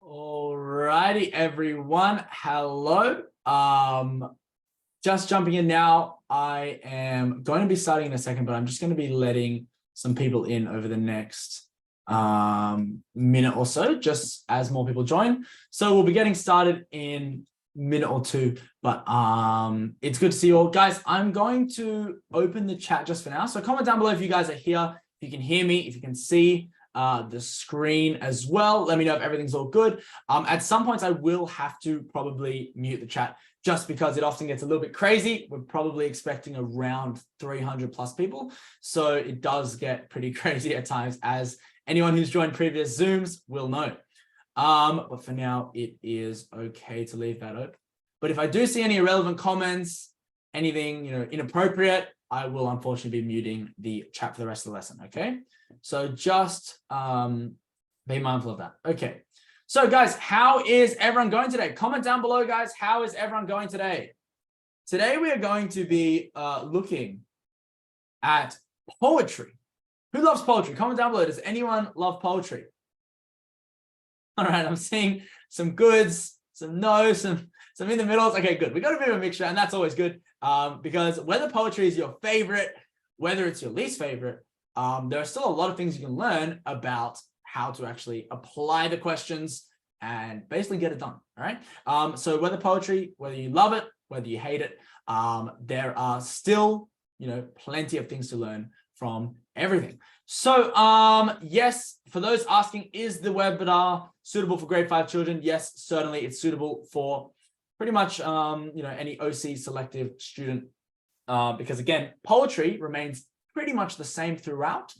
Alrighty, everyone. Hello. Just jumping in now. I am going to be starting in a second, but I'm just going to be letting some people in over the next minute or so, just as more people join. So we'll be getting started in a minute or two, but it's good to see you all. Guys, I'm going to open the chat just for now. So comment down below if you guys are here, if you can hear me, if you can see the screen as well. Let me know if everything's all good. At some points, I will have to probably mute the chat just because it often gets a little bit crazy. We're probably expecting around 300 plus people. So it does get pretty crazy at times, as anyone who's joined previous Zooms will know. But for now, it is okay to leave that open. But if I do see any irrelevant comments, anything inappropriate, I will unfortunately be muting the chat for the rest of the lesson, okay? So just be mindful of that. Okay. So guys, how is everyone going today? Comment down below, guys. How is everyone going today? Today we are going to be looking at poetry. Who loves poetry? Comment down below. Does anyone love poetry? All right, I'm seeing some goods, some no's, some in the middle. Okay, good. We got a bit of a mixture, and that's always good because whether poetry is your favorite, whether it's your least favorite, there are still a lot of things you can learn about how to actually apply the questions and basically get it done. All right. So whether poetry, whether you love it, whether you hate it, there are still, plenty of things to learn from everything. So yes, for those asking, is the webinar suitable for grade 5 children? Yes, certainly it's suitable for pretty much, any OC selective student, because again, poetry remains pretty much the same throughout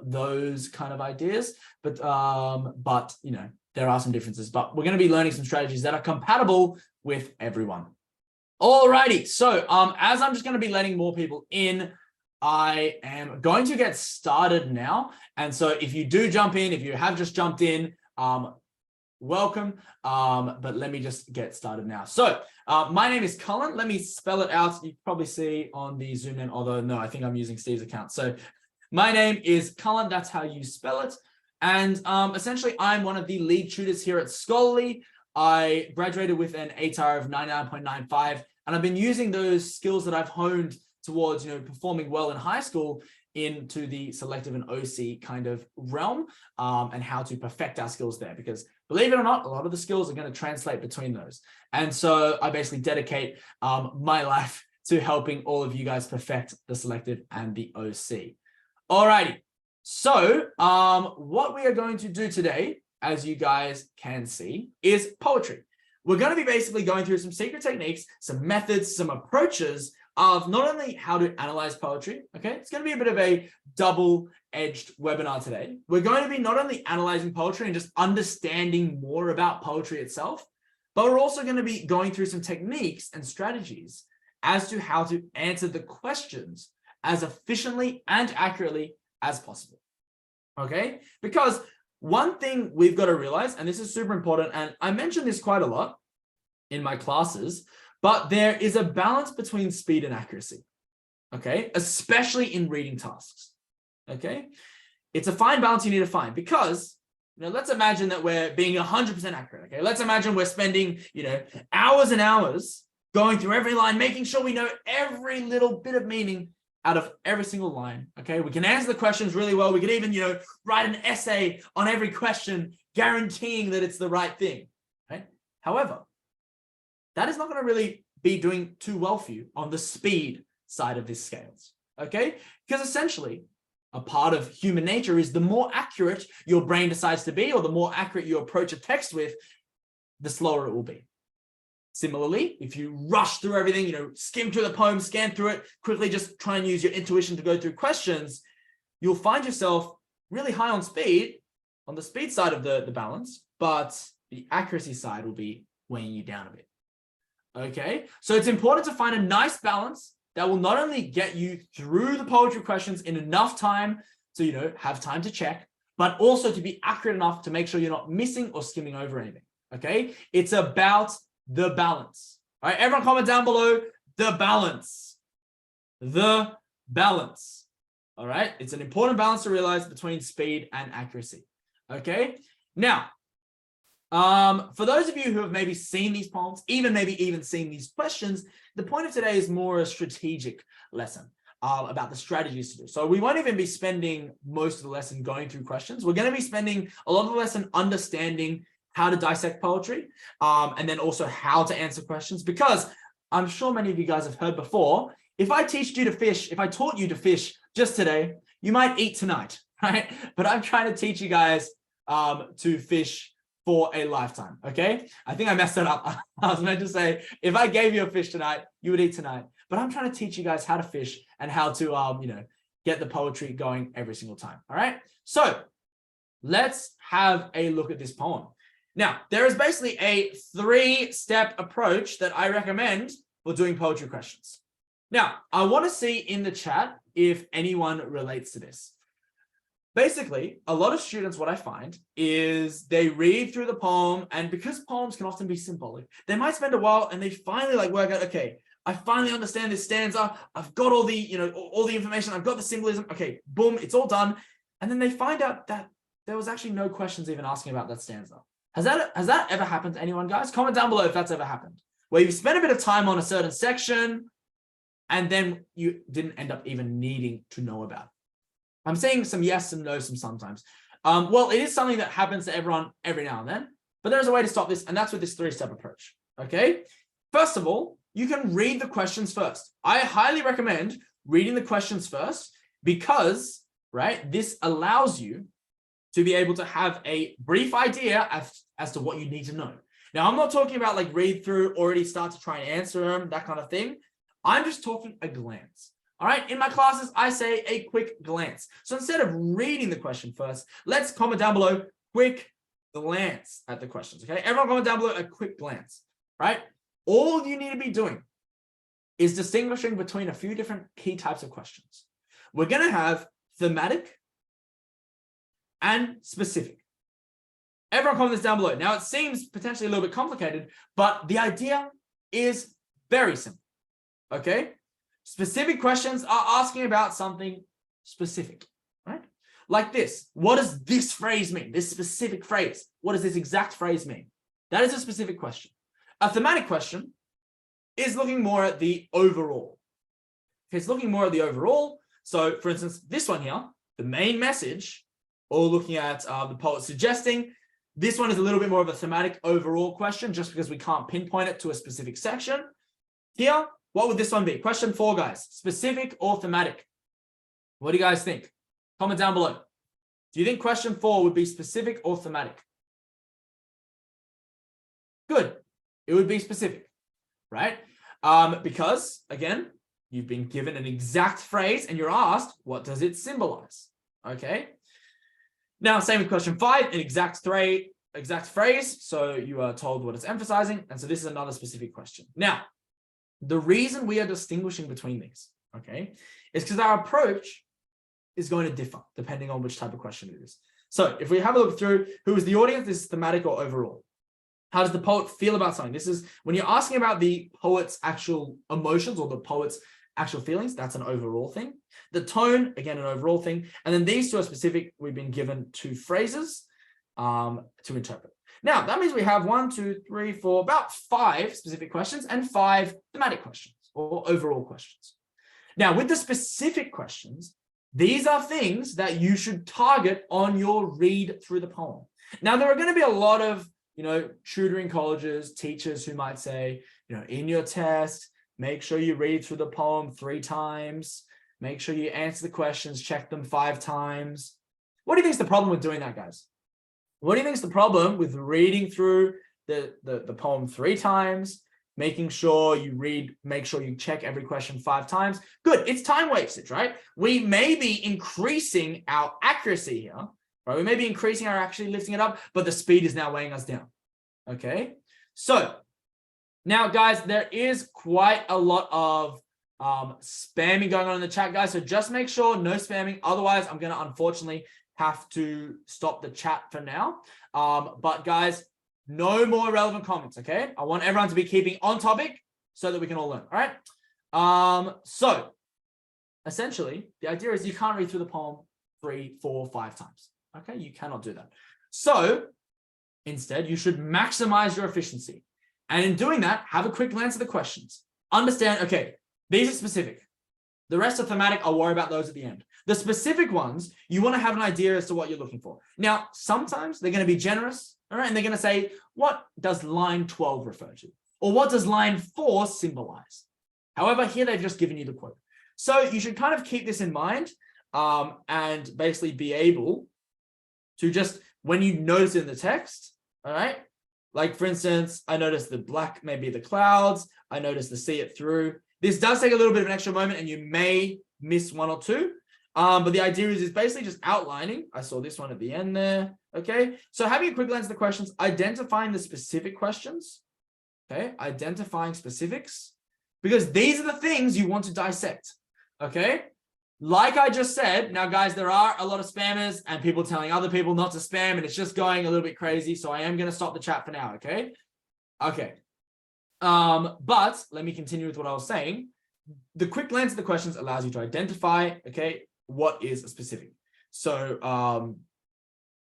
those kind of ideas, but there are some differences, but we're going to be learning some strategies that are compatible with everyone. Alrighty, so as I'm just going to be letting more people in, I am going to get started now. And so if you do jump in, if you have just jumped in, welcome. But let me just get started now. So my name is Cullen. Let me spell it out. You can probably see on the Zoom in, although no, I think I'm using Steve's account. So my name is Cullen. That's how you spell it. And essentially, I'm one of the lead tutors here at Scholarly. I graduated with an ATAR of 99.95, and I've been using those skills that I've honed towards, performing well in high school into the selective and OC kind of realm, and how to perfect our skills there. Because believe it or not, a lot of the skills are going to translate between those. And so I basically dedicate my life to helping all of you guys perfect the selective and the OC. Alrighty, so what we are going to do today, as you guys can see, is poetry. We're going to be basically going through some secret techniques, some methods, some approaches of not only how to analyze poetry, okay? It's going to be a bit of a double-edged webinar today. We're going to be not only analyzing poetry and just understanding more about poetry itself, but we're also going to be going through some techniques and strategies as to how to answer the questions as efficiently and accurately as possible, okay? Because one thing we've got to realize, and this is super important, and I mention this quite a lot in my classes, but there is a balance between speed and accuracy, okay? Especially in reading tasks, okay? It's a fine balance you need to find because, let's imagine that we're being 100% accurate, okay? Let's imagine we're spending, hours and hours going through every line, making sure we know every little bit of meaning out of every single line, okay? We can answer the questions really well. We could even, write an essay on every question, guaranteeing that it's the right thing, right? However, that is not going to really be doing too well for you on the speed side of this scales, okay? Because essentially, a part of human nature is the more accurate your brain decides to be, or the more accurate you approach a text with, the slower it will be. Similarly, if you rush through everything, skim through the poem, scan through it, quickly just try and use your intuition to go through questions, you'll find yourself really high on speed, on the speed side of the balance, but the accuracy side will be weighing you down a bit. Okay, so it's important to find a nice balance that will not only get you through the poetry questions in enough time to, have time to check, but also to be accurate enough to make sure you're not missing or skimming over anything. Okay, it's about the balance. All right, everyone comment down below the balance. The balance. All right, it's an important balance to realize between speed and accuracy. Okay, now For those of you who have maybe seen these poems, even seen these questions, the point of today is more a strategic lesson about the strategies to do. So we won't even be spending most of the lesson going through questions. We're going to be spending a lot of the lesson understanding how to dissect poetry, and then also how to answer questions, because I'm sure many of you guys have heard before, if I taught you to fish just today, you might eat tonight, right? But I'm trying to teach you guys to fish for a lifetime, okay? I think I messed that up. I was meant to say, if I gave you a fish tonight, you would eat tonight. But I'm trying to teach you guys how to fish and how to, get the poetry going every single time, all right? So let's have a look at this poem. Now, there is basically a 3-step approach that I recommend for doing poetry questions. Now, I want to see in the chat if anyone relates to this. Basically, a lot of students, what I find is they read through the poem, and because poems can often be symbolic, they might spend a while and they finally work out, okay, I finally understand this stanza. I've got all the, all the information. I've got the symbolism. Okay, boom, it's all done. And then they find out that there was actually no questions even asking about that stanza. Has that ever happened to anyone, guys? Comment down below if that's ever happened, where you've spent a bit of time on a certain section and then you didn't end up even needing to know about it. I'm saying some yes, some no, some sometimes. Well, it is something that happens to everyone every now and then, but there's a way to stop this, and that's with this 3-step approach, okay? First of all, you can read the questions first. I highly recommend reading the questions first because, right, this allows you to be able to have a brief idea as to what you need to know. Now, I'm not talking about read through, already start to try and answer them, that kind of thing. I'm just talking a glance. All right, in my classes, I say a quick glance. So instead of reading the question first, let's comment down below, quick glance at the questions, okay? Everyone comment down below a quick glance, right? All you need to be doing is distinguishing between a few different key types of questions. We're gonna have thematic and specific. Everyone comment this down below. Now, it seems potentially a little bit complicated, but the idea is very simple, okay? Specific questions are asking about something specific, right? Like this. What does this phrase mean? This specific phrase. What does this exact phrase mean? That is a specific question. A thematic question is looking more at the overall. If it's looking more at the overall, so for instance, this one here, the main message, or looking at the poet suggesting, this one is a little bit more of a thematic overall question, just because we can't pinpoint it to a specific section. Here, what would this one be? Question 4, guys. Specific or thematic? What do you guys think? Comment down below. Do you think question 4 would be specific or thematic? Good. It would be specific, right? Because, again, you've been given an exact phrase and you're asked, what does it symbolize? Okay. Now, same with question 5, an exact phrase. So you are told what it's emphasizing. And so this is another specific question. Now, the reason we are distinguishing between these, okay, is because our approach is going to differ depending on which type of question it is. So if we have a look through who is the audience, this is thematic or overall. How does the poet feel about something? This is when you're asking about the poet's actual emotions or the poet's actual feelings, that's an overall thing. The tone, again, an overall thing. And then these two are specific. We've been given 2 phrases to interpret. Now, that means we have 1, 2, 3, 4, about 5 specific questions and 5 thematic questions or overall questions. Now, with the specific questions, these are things that you should target on your read through the poem. Now, there are going to be a lot of, tutoring colleges, teachers who might say, in your test, make sure you read through the poem 3 times. Make sure you answer the questions, check them 5 times. What do you think is the problem with doing that, guys? What do you think is the problem with reading through the poem 3 times, making sure you read, make sure you check every question 5 times? Good, it's time wastage, right? We may be increasing our accuracy here, right? We may be increasing our actually lifting it up, but the speed is now weighing us down, okay? So now, guys, there is quite a lot of spamming going on in the chat, guys. So just make sure no spamming. Otherwise, I'm going to unfortunately have to stop the chat for now. But guys, no more irrelevant comments, okay? I want everyone to be keeping on topic so that we can all learn, all right? So essentially, the idea is you can't read through the poem 3, 4, 5 times, okay? You cannot do that. So Instead, you should maximize your efficiency. And in doing that, have a quick glance at the questions. Understand, okay, these are specific. The rest of thematic, I'll worry about those at the end. The specific ones, you want to have an idea as to what you're looking for. Now, sometimes they're going to be generous, all right, and they're going to say, what does line 12 refer to? Or what does line 4 symbolize? However, here they've just given you the quote. So you should kind of keep this in mind and basically be able to just, when you notice in the text, all right, like for instance, I noticed the black may be the clouds. I noticed the see it through. This does take a little bit of an extra moment and you may miss one or two. But the idea is basically just outlining. I saw this one at the end there. Okay. So having a quick glance at the questions, identifying the specific questions. Okay. Identifying specifics, because these are the things you want to dissect. Okay. Like I just said, now guys, there are a lot of spammers and people telling other people not to spam, and it's just going a little bit crazy. So I am going to stop the chat for now. Okay. Okay. But let me continue with what I was saying. The quick glance at the questions allows you to identify, okay, what is a specific. So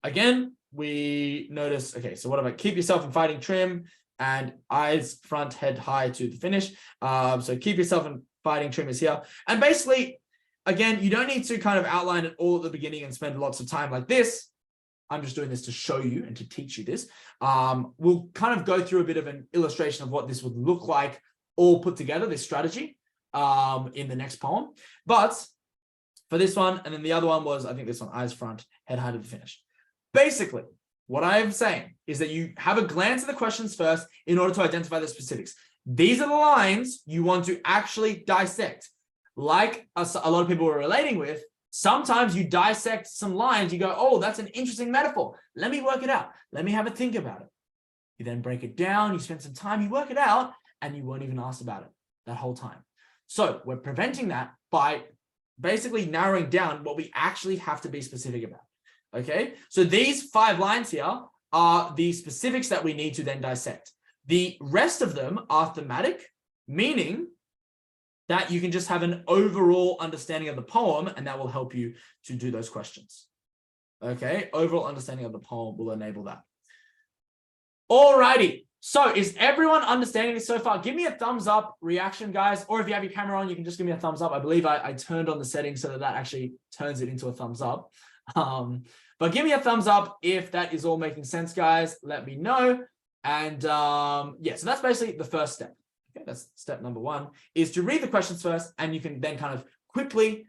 again, we notice, okay, so what about keep yourself in fighting trim and eyes front, head high to the finish. So keep yourself in fighting trim is here. And basically, again, you don't need to kind of outline it all at the beginning and spend lots of time like this. I'm just doing this to show you and to teach you this. We'll kind of go through a bit of an illustration of what this would look like all put together, this strategy, in the next poem. But for this one, and then the other one was, I think this one, eyes front, head high to the finish. Basically, what I am saying is that you have a glance at the questions first in order to identify the specifics. These are the lines you want to actually dissect. Like a lot of people were relating with, sometimes you dissect some lines, you go, oh, that's an interesting metaphor. Let me work it out. Let me have a think about it. You then break it down, you spend some time, you work it out, and you won't even ask about it that whole time. So we're preventing that by basically narrowing down what we actually have to be specific about. Okay, so these 5 lines here are the specifics that we need to then dissect. The rest of them are thematic, meaning that you can just have an overall understanding of the poem, and that will help you to do those questions. Okay, overall understanding of the poem will enable that. Alrighty, so is everyone understanding this so far? Give me a thumbs up reaction, guys, or if you have your camera on, you can just give me a thumbs up. I believe I turned on the settings so that actually turns it into a thumbs up. But give me a thumbs up if that is all making sense, guys. Let me know. And yeah, so that's basically the first step. Okay, that's step number 1, is to read the questions first, and you can then kind of quickly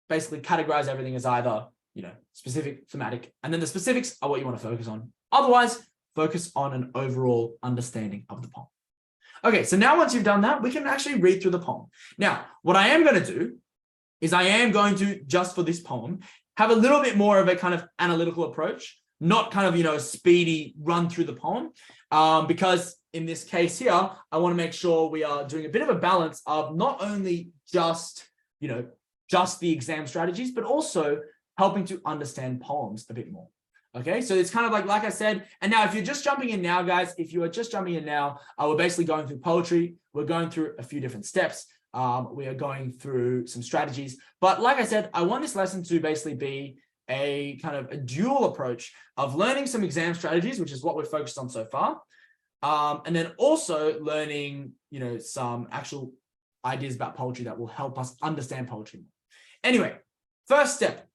basically categorize everything as either, you know, specific, thematic, and then the specifics are what you want to focus on. Otherwise, focus on an overall understanding of the poem. Okay, so now once you've done that, we can actually read through the poem. Now, what I am going to do is I am going to, just for this poem, have a little bit more of a kind of analytical approach, not kind of, you know, a speedy run through the poem, because in this case here, I want to make sure we are doing a bit of a balance of not only just, you know, just the exam strategies, but also helping to understand poems a bit more. Okay, so it's kind of like I said, and now if you're just jumping in now, guys, if you are just jumping in now, we're basically going through poetry. We're going through a few different steps. We are going through some strategies. But like I said, I want this lesson to basically be a kind of a dual approach of learning some exam strategies, which is what we're focused on so far. And then also learning, you know, some actual ideas about poetry that will help us understand poetry more. Anyway, first step,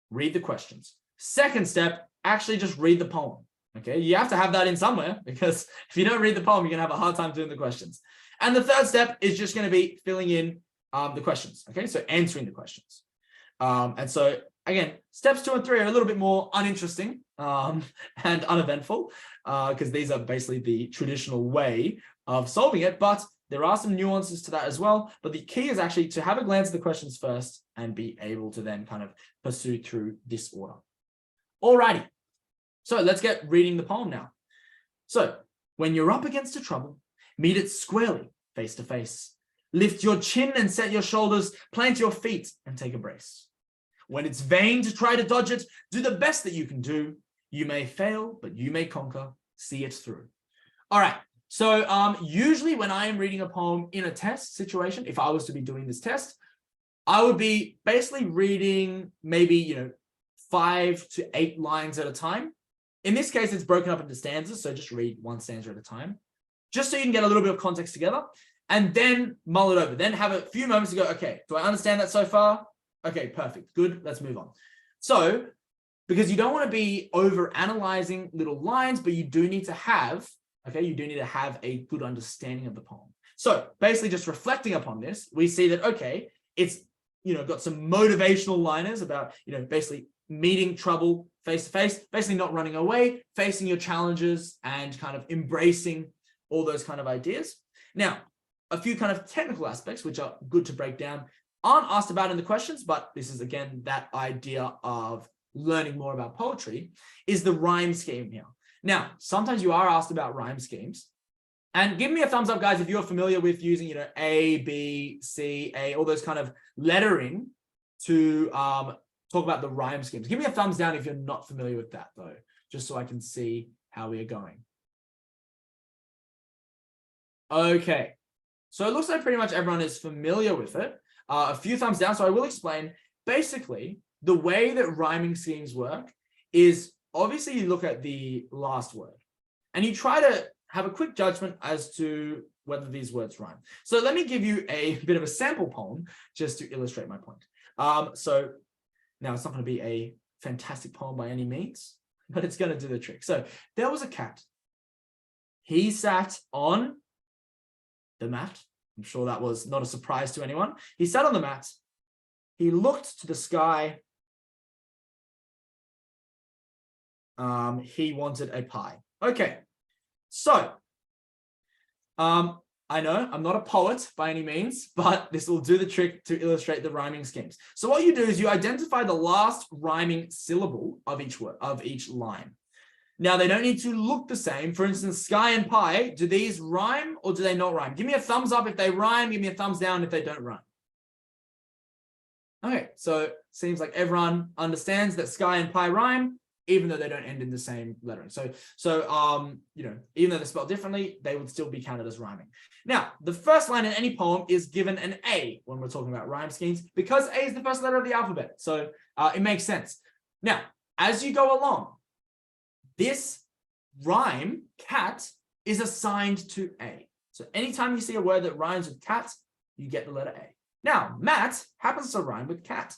read the questions. Second step, actually just read the poem. Okay, you have to have that in somewhere, because if you don't read the poem, you're going to have a hard time doing the questions. And the third step is just going to be filling in the questions. Okay, so answering the questions. And so again, steps 2 and 3 are a little bit more uninteresting and uneventful, because these are basically the traditional way of solving it. But there are some nuances to that as well. But the key is actually to have a glance at the questions first and be able to then kind of pursue through this order. Alrighty, so let's get reading the poem now. So, when you're up against a trouble, meet it squarely, face to face. Lift your chin and set your shoulders, plant your feet and take a brace. When it's vain to try to dodge it, do the best that you can do. You may fail, but you may conquer. See it through. All right, so usually when I am reading a poem in a test situation, if I was to be doing this test, I would be basically reading maybe, 5 to 8 lines at a time. In this case, it's broken up into stanzas. So just read one stanza at a time, just so you can get a little bit of context together, and then mull it over. Then have a few moments to go, okay, do I understand that so far? Okay, perfect. Good. Let's move on. So, because you don't want to be over analyzing little lines, but you do need to have, okay, you do need to have a good understanding of the poem. So basically just reflecting upon this, we see that, okay, it's, got some motivational liners about, basically meeting trouble face to face, basically not running away, facing your challenges and kind of embracing all those kind of ideas. Now, a few kind of technical aspects, which are good to break down, aren't asked about in the questions, but this is, again, that idea of learning more about poetry, is the rhyme scheme here. Now, sometimes you are asked about rhyme schemes, and give me a thumbs up, guys, if you're familiar with using, A, B, C, A, all those kind of lettering to talk about the rhyme schemes. Give me a thumbs down if you're not familiar with that, though, just so I can see how we are going. Okay, so it looks like pretty much everyone is familiar with it. A few thumbs down, so I will explain. Basically, the way that rhyming schemes work is obviously you look at the last word and you try to have a quick judgment as to whether these words rhyme. So let me give you a bit of a sample poem just to illustrate my point. So now it's not going to be a fantastic poem by any means, but it's going to do the trick. So there was a cat. He sat on the mat. I'm sure that was not a surprise to anyone. He sat on the mat. He looked to the sky. He wanted a pie. Okay. So, I know I'm not a poet by any means, but this will do the trick to illustrate the rhyming schemes. So what you do is you identify the last rhyming syllable of each word, of each line. Now, they don't need to look the same. For instance, sky and pie, do these rhyme or do they not rhyme? Give me a thumbs up if they rhyme. Give me a thumbs down if they don't rhyme. Okay, so it seems like everyone understands that sky and pie rhyme, even though they don't end in the same lettering. So even though they're spelled differently, they would still be counted as rhyming. Now, the first line in any poem is given an A when we're talking about rhyme schemes, because A is the first letter of the alphabet. So it makes sense. Now, as you go along, this rhyme, cat, is assigned to A. So anytime you see a word that rhymes with cat, you get the letter A. Now, mat happens to rhyme with cat.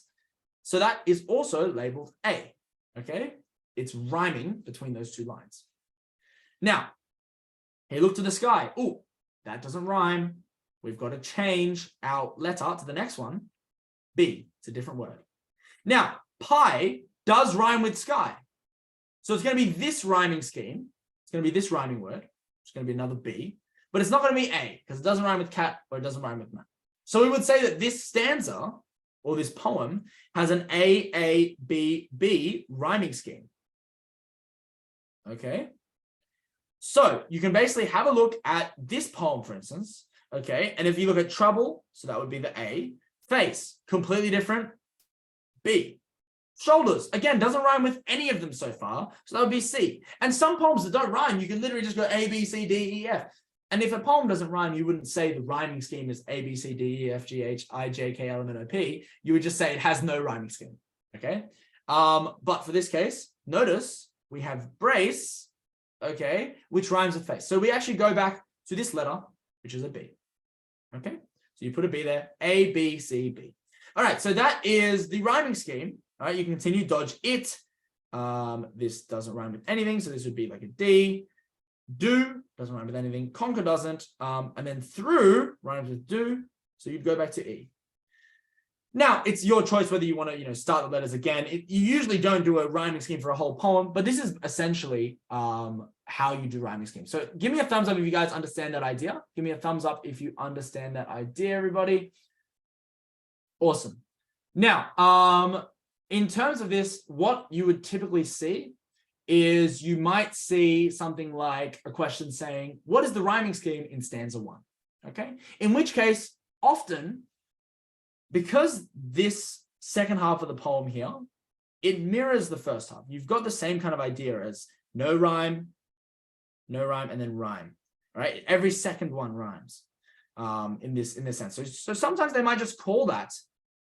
So that is also labeled A, okay? It's rhyming between those two lines. Now, he looked to the sky. Oh, that doesn't rhyme. We've got to change our letter to the next one. B, it's a different word. Now, pie does rhyme with sky. So it's going to be this rhyming scheme. It's going to be this rhyming word. It's going to be another B, but it's not going to be A because it doesn't rhyme with cat or it doesn't rhyme with mat. So we would say that this stanza or this poem has an A, B, B rhyming scheme. Okay. So you can basically have a look at this poem, for instance. Okay. And if you look at trouble, so that would be the A. Face, completely different. B. Shoulders, again, doesn't rhyme with any of them so far. So that would be C. And some poems that don't rhyme, you can literally just go A, B, C, D, E, F. And if a poem doesn't rhyme, you wouldn't say the rhyming scheme is A, B, C, D, E, F, G, H, I, J, K, L, M, N, O, P. You would just say it has no rhyming scheme. Okay. But for this case, notice we have brace, okay, which rhymes with face. So we actually go back to this letter, which is a B. Okay. So you put a B there, A, B, C, B. All right. So that is the rhyming scheme. All right, you can continue, dodge it. This doesn't rhyme with anything, so this would be like a D. Do doesn't rhyme with anything. Conquer doesn't. And then through rhymes with do, so you'd go back to E. Now, it's your choice whether you want to, start the letters again. You usually don't do a rhyming scheme for a whole poem, but this is essentially how you do rhyming schemes. So give me a thumbs up if you guys understand that idea. Give me a thumbs up if you understand that idea, everybody. Awesome. Now, in terms of this, what you would typically see is you might see something like a question saying, what is the rhyming scheme in stanza 1? Okay. In which case, often, because this second half of the poem here, it mirrors the first half. You've got the same kind of idea as no rhyme, and then rhyme, right? Every second one rhymes in this sense. So sometimes they might just call that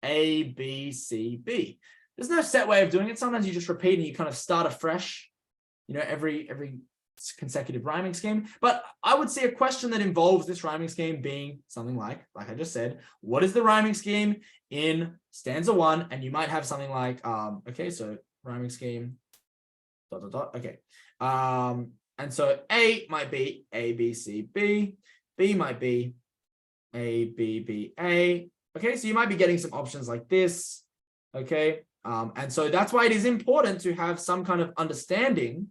A, B, C, B. There's no set way of doing it. Sometimes you just repeat and you kind of start afresh, every consecutive rhyming scheme. But I would see a question that involves this rhyming scheme being something like I just said, what is the rhyming scheme in stanza 1? And you might have something like, okay, so rhyming scheme, ... Okay. And so A might be A, B, C, B. B might be A, B, B, A. Okay, so you might be getting some options like this. Okay. And so that's why it is important to have some kind of understanding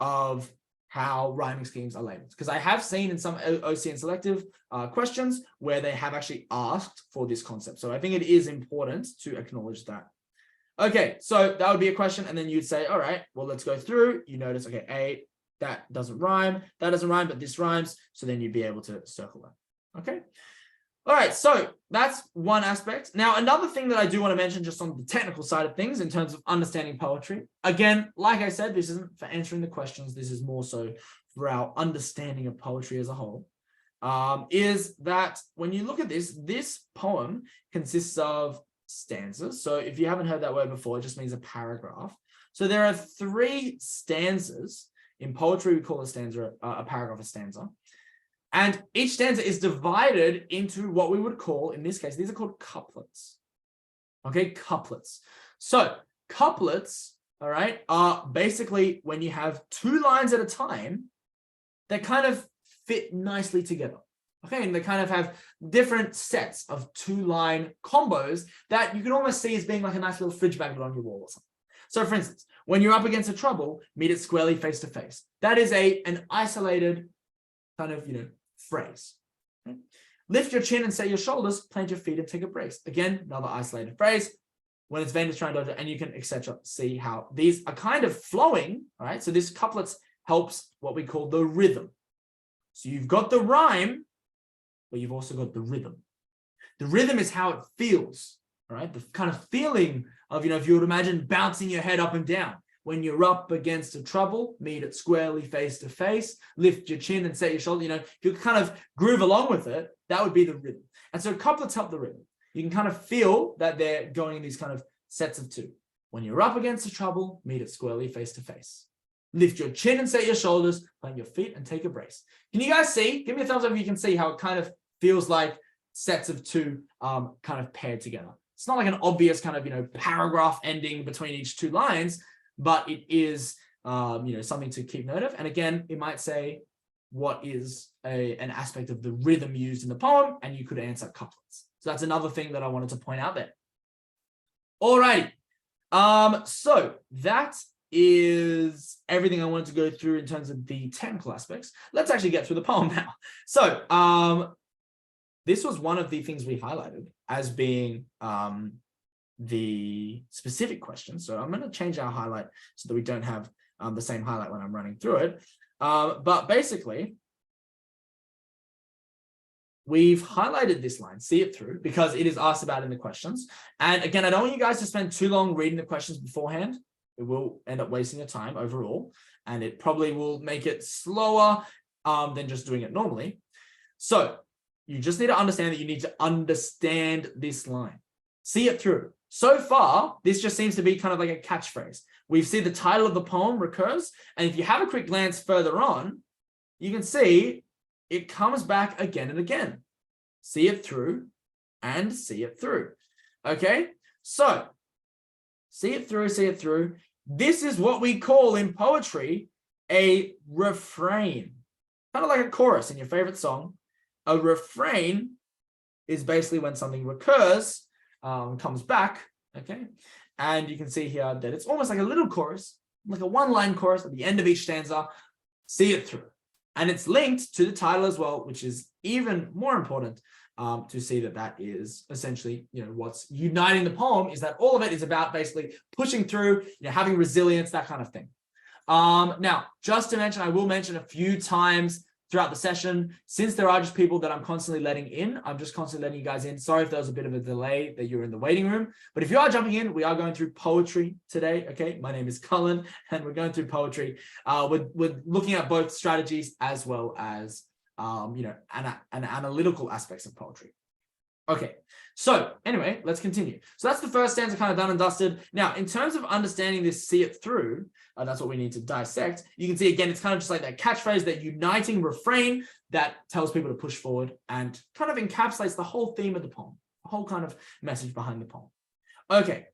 of how rhyming schemes are labeled. Because I have seen in some OC and selective questions where they have actually asked for this concept. So I think it is important to acknowledge that. Okay, so that would be a question. And then you'd say, all right, well, let's go through. You notice, okay, A, that doesn't rhyme. That doesn't rhyme, but this rhymes. So then you'd be able to circle that. Okay. All right, so that's one aspect. Now, another thing that I do want to mention just on the technical side of things in terms of understanding poetry, again, like I said, this isn't for answering the questions. This is more so for our understanding of poetry as a whole, is that when you look at this poem consists of stanzas. So if you haven't heard that word before, it just means a paragraph. So there are 3 stanzas. In poetry, we call a stanza a paragraph a stanza. And each stanza is divided into what we would call, in this case, these are called couplets. Okay, couplets. So couplets, all right, are basically when you have 2 lines at a time that kind of fit nicely together. Okay, and they kind of have different sets of 2-line combos that you can almost see as being like a nice little fridge magnet on your wall or something. So for instance, when you're up against a trouble, meet it squarely face to face. That is an isolated kind of, phrase. Okay? Lift your chin and set your shoulders, plant your feet and take a brace. Again, another isolated phrase. When it's vain to try and dodge it, and you can, etc. See how these are kind of flowing, all right? So this couplets helps what we call the rhythm. So you've got the rhyme, but you've also got the rhythm. The rhythm is how it feels, all right? The kind of feeling of, if you would imagine bouncing your head up and down. When you're up against a trouble, meet it squarely face to face, lift your chin and set your shoulder. If you kind of groove along with it, that would be the rhythm. And so couplets help the rhythm. You can kind of feel that they're going in these kind of sets of 2. When you're up against a trouble, meet it squarely face to face. Lift your chin and set your shoulders, plant your feet and take a brace. Can you guys see? Give me a thumbs up if you can see how it kind of feels like sets of 2 kind of paired together. It's not like an obvious kind of, paragraph ending between each 2 lines, but it is, something to keep note of. And again, it might say what is an aspect of the rhythm used in the poem, and you could answer couplets. So that's another thing that I wanted to point out there. Alrighty. So that is everything I wanted to go through in terms of the technical aspects. Let's actually get through the poem now. So this was one of the things we highlighted as being the specific question. So I'm going to change our highlight so that we don't have the same highlight when I'm running through it. But basically, we've highlighted this line, see it through, because it is asked about in the questions. And again, I don't want you guys to spend too long reading the questions beforehand. It will end up wasting your time overall, and it probably will make it slower than just doing it normally. So you just need to understand that you need to understand this line. See it through. So far, this just seems to be kind of like a catchphrase. We see the title of the poem recurs, and if you have a quick glance further on, you can see it comes back again and again. See it through and see it through. Okay, so see it through, see it through. This is what we call in poetry a refrain. Kind of like a chorus in your favorite song. A refrain is basically when something recurs, comes back, okay? And you can see here that it's almost like a little chorus, like a 1-line chorus at the end of each stanza. See it through. And it's linked to the title as well, which is even more important to see that that is essentially, what's uniting the poem is that all of it is about basically pushing through, having resilience, that kind of thing. Now, just to mention, I will mention a few times throughout the session, since there are just people that I'm constantly letting in, I'm just constantly letting you guys in. Sorry if there was a bit of a delay that you're in the waiting room, but if you are jumping in, we are going through poetry today. Okay, my name is Cullen and we're going through poetry. We're looking at both strategies as well as, an analytical aspects of poetry. Okay, So anyway, let's continue. So that's the first stanza kind of done and dusted. Now, in terms of understanding this, see it through, that's what we need to dissect. You can see, again, it's kind of just like that catchphrase, that uniting refrain that tells people to push forward and kind of encapsulates the whole theme of the poem, the whole kind of message behind the poem. Okay.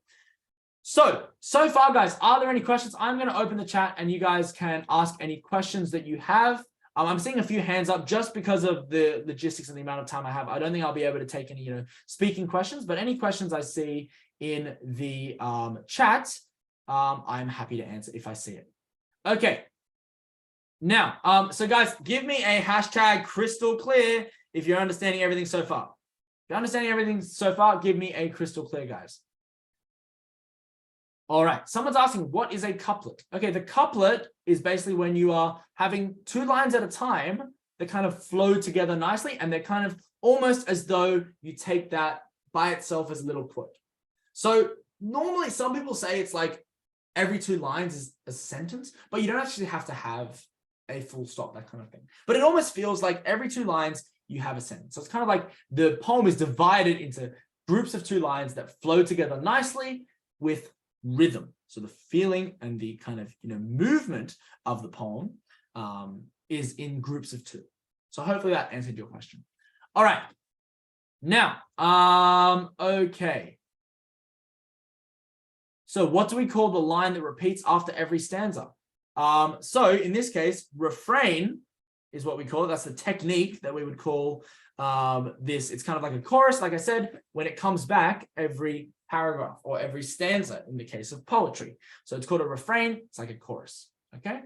So far, guys, are there any questions? I'm going to open the chat and you guys can ask any questions that you have. I'm seeing a few hands up just because of the logistics and the amount of time I have. I don't think I'll be able to take any, speaking questions, but any questions I see in the chat, I'm happy to answer if I see it. Okay. Now, so guys, give me a hashtag crystal clear if you're understanding everything so far. If you're understanding everything so far, give me a crystal clear, guys. All right, someone's asking, what is a couplet? Okay, the couplet is basically when you are having two lines at a time that kind of flow together nicely, and they're kind of almost as though you take that by itself as a little quote. So normally some people say it's like every two lines is a sentence, but you don't actually have to have a full stop, that kind of thing. But it almost feels like every two lines you have a sentence. So it's kind of like the poem is divided into groups of two lines that flow together nicely with rhythm. So the feeling and the kind of movement of the poem is in groups of two. So hopefully that answered your question. All right. Now, okay. So what do we call the line that repeats after every stanza? So in this case, refrain is what we call it. That's the technique that we would call this. It's kind of like a chorus, like I said, when it comes back every paragraph or every stanza in the case of poetry. So it's called a refrain. It's like a chorus. Okay.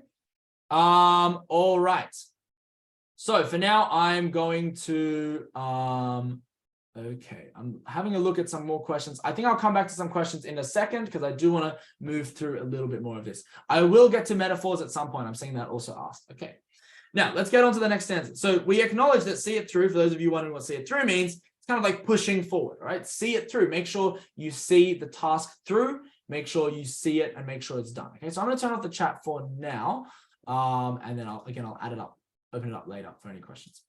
All right. So for now, I'm going to, okay, I'm having a look at some more questions. I think I'll come back to some questions in a second because I do want to move through a little bit more of this. I will get to metaphors at some point. I'm seeing that also asked. Okay. Now let's get on to the next stanza. So we acknowledge that see it through, for those of you wondering what see it through means, it's kind of like pushing forward, right? See it through, make sure you see the task through, make sure you see it and make sure it's done. Okay, so I'm going to turn off the chat for now. And then I'll add it up, open it up later for any questions.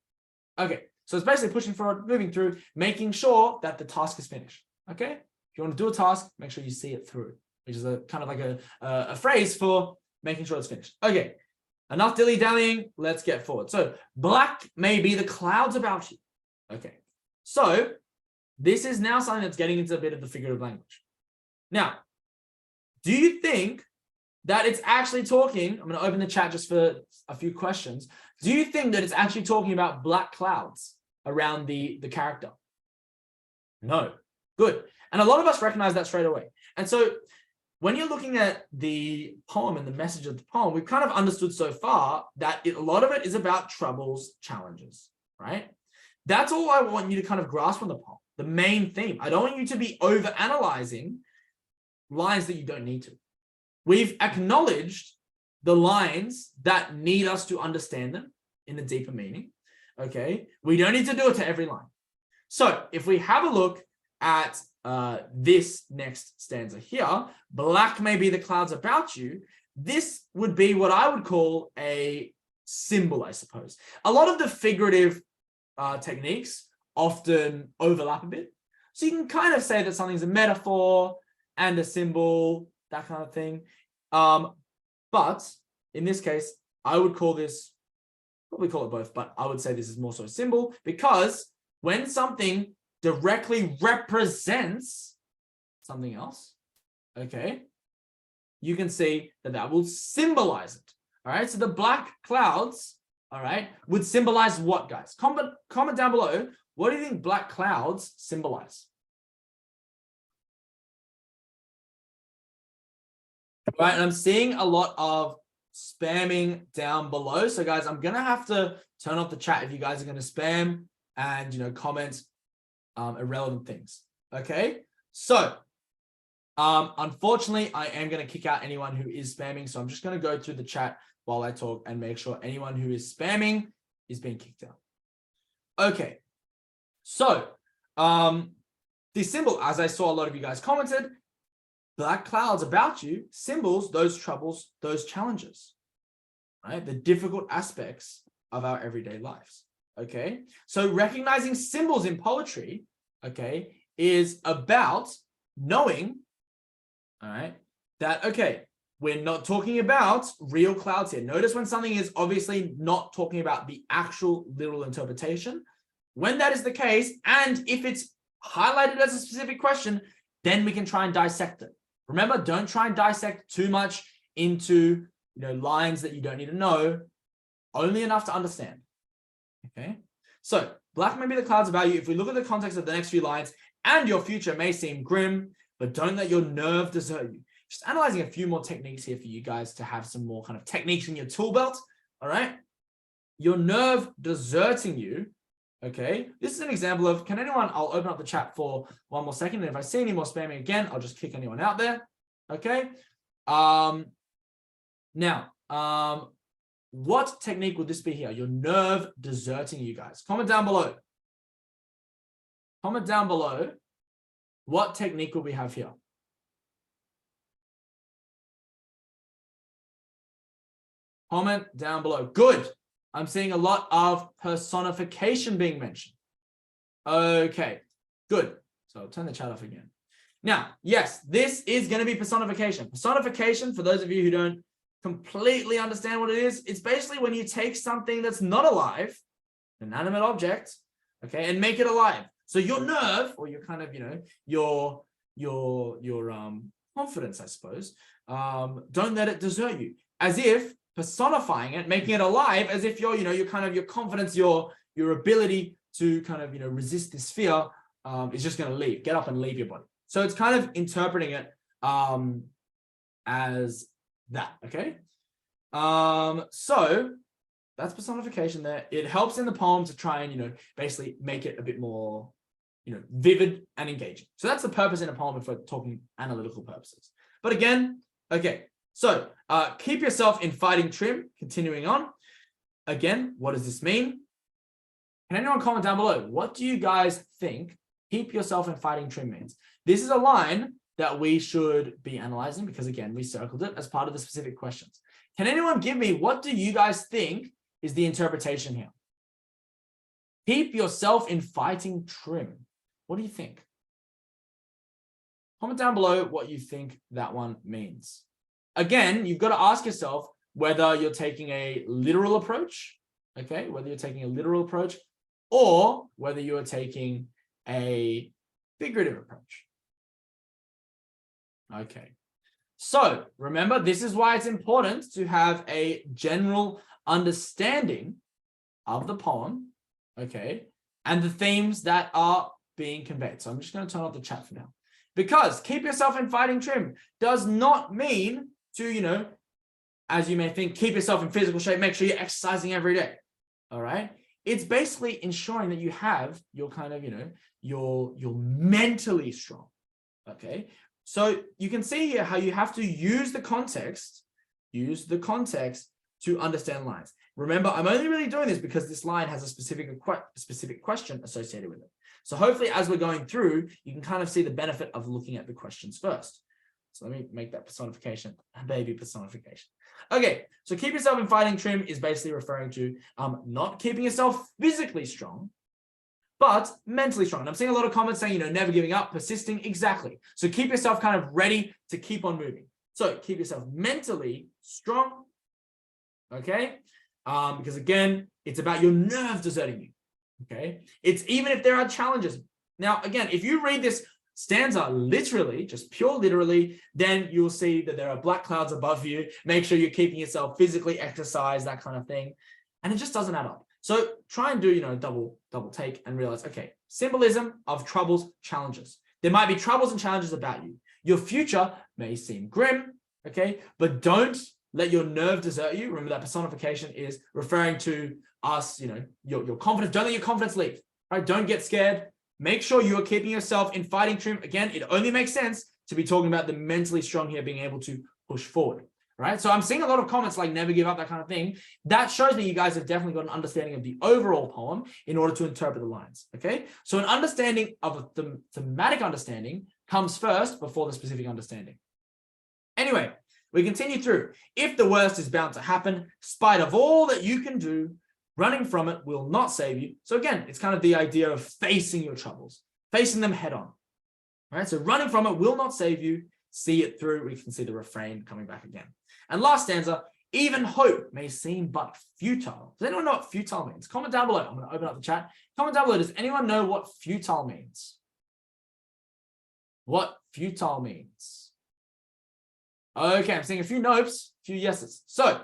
Okay, so it's basically pushing forward, moving through, making sure that the task is finished. Okay, if you want to do a task, make sure you see it through, which is a kind of like a phrase for making sure it's finished. Okay, enough dilly-dallying, let's get forward. So black may be the clouds about you. Okay, so this is now something that's getting into a bit of the figurative language. Now, do you think that it's actually talking, I'm going to open the chat just for a few questions. Do you think that it's actually talking about black clouds around the character? No. Good. And a lot of us recognize that straight away. And so when you're looking at the poem and the message of the poem, we've kind of understood so far that a lot of it is about troubles, challenges, right? That's all I want you to kind of grasp from the poem, the main theme. I don't want you to be overanalyzing lines that you don't need to. We've acknowledged the lines that need us to understand them in a deeper meaning. Okay, we don't need to do it to every line. So if we have a look at this next stanza here, black may be the clouds about you, this would be what I would call a symbol, I suppose. A lot of the figurative techniques often overlap a bit. So you can kind of say that something's a metaphor and a symbol, that kind of thing. But in this case, I would call this, probably call it both, but I would say this is more so a symbol, because when something directly represents something else, okay, you can see that that will symbolize it. All right, so the black clouds, all right, would symbolize what, guys? Comment down below, what do you think black clouds symbolize? Right, and I'm seeing a lot of spamming down below. So guys, I'm gonna have to turn off the chat if you guys are gonna spam and comment irrelevant things. Okay, so unfortunately, I am gonna kick out anyone who is spamming. So I'm just gonna go through the chat while I talk and make sure anyone who is spamming is being kicked out. Okay, so the symbol, as I saw a lot of you guys commented, black clouds about you symbols those troubles, those challenges, right? The difficult aspects of our everyday lives, okay? So recognizing symbols in poetry, okay, is about knowing, all right, that, okay, we're not talking about real clouds here. Notice when something is obviously not talking about the actual literal interpretation. When that is the case, and if it's highlighted as a specific question, then we can try and dissect it. Remember, don't try and dissect too much into, lines that you don't need to know, only enough to understand. Okay, so black may be the clouds about you. If we look at the context of the next few lines, and your future may seem grim, but don't let your nerve desert you. Just analyzing a few more techniques here for you guys to have some more kind of techniques in your tool belt. All right, your nerve deserting you. Okay, this is an example of, can anyone, I'll open up the chat for one more second, and if I see any more spamming again, I'll just kick anyone out there. Okay, now, what technique would this be here? Your nerve deserting you guys. Comment down below. Comment down below. What technique will we have here? Comment down below. Good. I'm seeing a lot of personification being mentioned. Okay, good. So I'll turn the chat off again. Now, yes, this is going to be personification. Personification, for those of you who don't completely understand what it is, it's basically when you take something that's not alive, an inanimate object, okay, and make it alive. So your nerve, or your kind of, your confidence, I suppose, don't let it desert you. As if personifying it, making it alive, as if your confidence, your ability to kind of, resist this fear is just going to leave, get up and leave your body. So it's kind of interpreting it as that, okay? So that's personification there. It helps in the poem to try and, basically make it a bit more, vivid and engaging. So that's the purpose in a poem if we're talking analytical purposes. But again, okay, so keep yourself in fighting trim, continuing on. Again, what does this mean? Can anyone comment down below? What do you guys think keep yourself in fighting trim means? This is a line that we should be analyzing because, again, we circled it as part of the specific questions. Can anyone give me, what do you guys think is the interpretation here? Keep yourself in fighting trim. What do you think? Comment down below what you think that one means. Again, you've got to ask yourself whether you're taking a literal approach, okay? Whether you're taking a literal approach or whether you're taking a figurative approach. Okay, so remember, this is why it's important to have a general understanding of the poem, okay, and the themes that are being conveyed. So I'm just going to turn off the chat for now, because keep yourself in fighting trim does not mean to, as you may think, keep yourself in physical shape, make sure you're exercising every day. All right. It's basically ensuring that you have your kind of, you're mentally strong. Okay. So you can see here how you have to use the context to understand lines. Remember, I'm only really doing this because this line has a specific question associated with it. So hopefully as we're going through, you can kind of see the benefit of looking at the questions first. So let me make that personification, baby personification. Okay, so keep yourself in fighting trim is basically referring to not keeping yourself physically strong, but mentally strong. And I'm seeing a lot of comments saying, never giving up, persisting. Exactly. So keep yourself kind of ready to keep on moving. So keep yourself mentally strong. Okay. Because again, it's about your nerves deserting you. Okay. It's even if there are challenges. Now, again, if you read this stanza literally, just pure literally, then you'll see that there are black clouds above you. Make sure you're keeping yourself physically exercised, that kind of thing. And it just doesn't add up. So try and do, double take and realize, okay, symbolism of troubles, challenges. There might be troubles and challenges about you. Your future may seem grim, okay, but don't let your nerve desert you. Remember that personification is referring to us, your confidence. Don't let your confidence leave, right? Don't get scared. Make sure you are keeping yourself in fighting trim. Again, it only makes sense to be talking about the mentally strong here, being able to push forward. Right. So I'm seeing a lot of comments like never give up, that kind of thing. That shows me you guys have definitely got an understanding of the overall poem in order to interpret the lines. Okay. So an understanding of a thematic understanding comes first before the specific understanding. Anyway, we continue through. If the worst is bound to happen, spite of all that you can do, running from it will not save you. So again, it's kind of the idea of facing your troubles, facing them head on. All right, so running from it will not save you. See it through. We can see the refrain coming back again. And last stanza, even hope may seem but futile. Does anyone know what futile means? Comment down below. I'm going to open up the chat. Comment down below. Does anyone know what futile means? What futile means? Okay, I'm seeing a few no's, a few yeses. So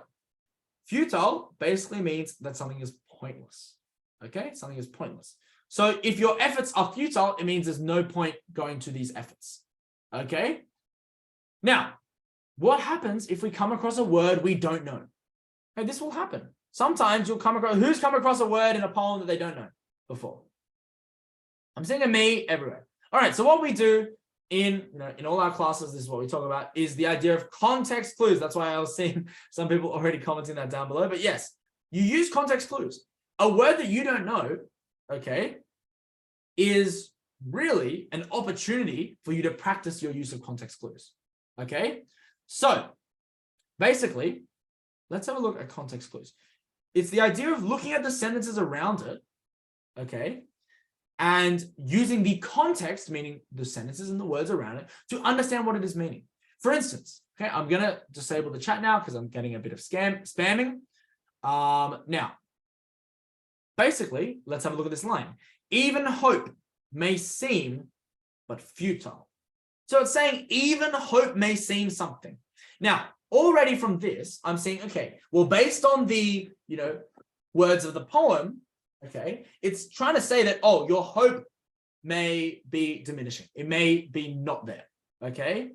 futile basically means that something is pointless. Okay, something is pointless. So if your efforts are futile, it means there's no point going to these efforts. Okay. Now, what happens if we come across a word we don't know? Okay, this will happen. Sometimes you'll come across, who's come across a word in a poem that they don't know before? I'm seeing a me everywhere. All right, so what we do in all our classes, this is what we talk about, is the idea of context clues. That's why I was seeing some people already commenting that down below. But yes, you use context clues. A word that you don't know, okay, is really an opportunity for you to practice your use of context clues. Okay, so basically, let's have a look at context clues. It's the idea of looking at the sentences around it, okay, and using the context, meaning the sentences and the words around it, to understand what it is meaning. For instance, okay, I'm going to disable the chat now because I'm getting a bit of spamming. Now, basically, let's have a look at this line. Even hope may seem but futile. So it's saying even hope may seem something. Now, already from this, I'm saying, okay, well, based on the, words of the poem, okay, it's trying to say that, oh, your hope may be diminishing. It may be not there, okay?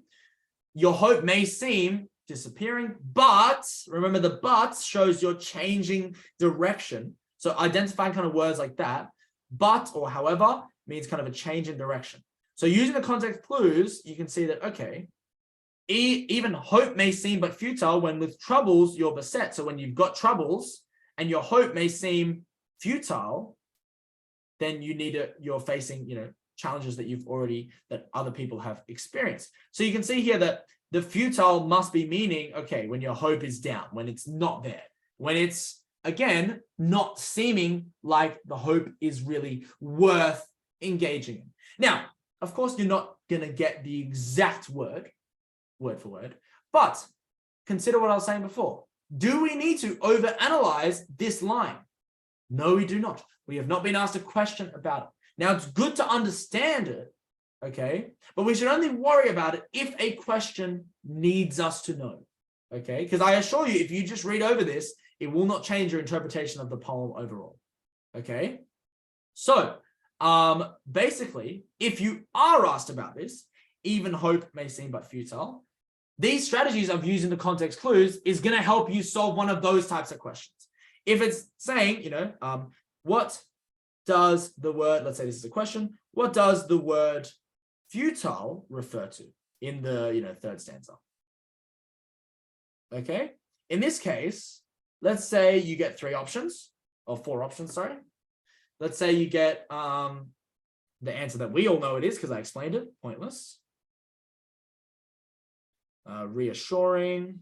Your hope may seem disappearing, but remember the but shows you're changing direction. So identifying kind of words like that, but or however means kind of a change in direction. So using the context clues, you can see that, okay, even hope may seem but futile when with troubles you're beset. So when you've got troubles and your hope may seem futile, then you're facing, challenges that other people have experienced. So you can see here that the futile must be meaning, okay, when your hope is down, when it's not there, when it's, again, not seeming like the hope is really worth engaging in. Now, of course, you're not going to get the exact word for word, but consider what I was saying before. Do we need to overanalyze this line? No, we do not. We have not been asked a question about it. Now, it's good to understand it, okay? But we should only worry about it if a question needs us to know, okay? Because I assure you, if you just read over this, it will not change your interpretation of the poem overall, okay? So, basically, if you are asked about this, even hope may seem but futile, these strategies of using the context clues is going to help you solve one of those types of questions. If it's saying, what does the word, let's say this is a question, what does the word futile refer to in the, third stanza? Okay. In this case, let's say you get 4 options, sorry. Let's say you get the answer that we all know it is because I explained it, pointless, reassuring,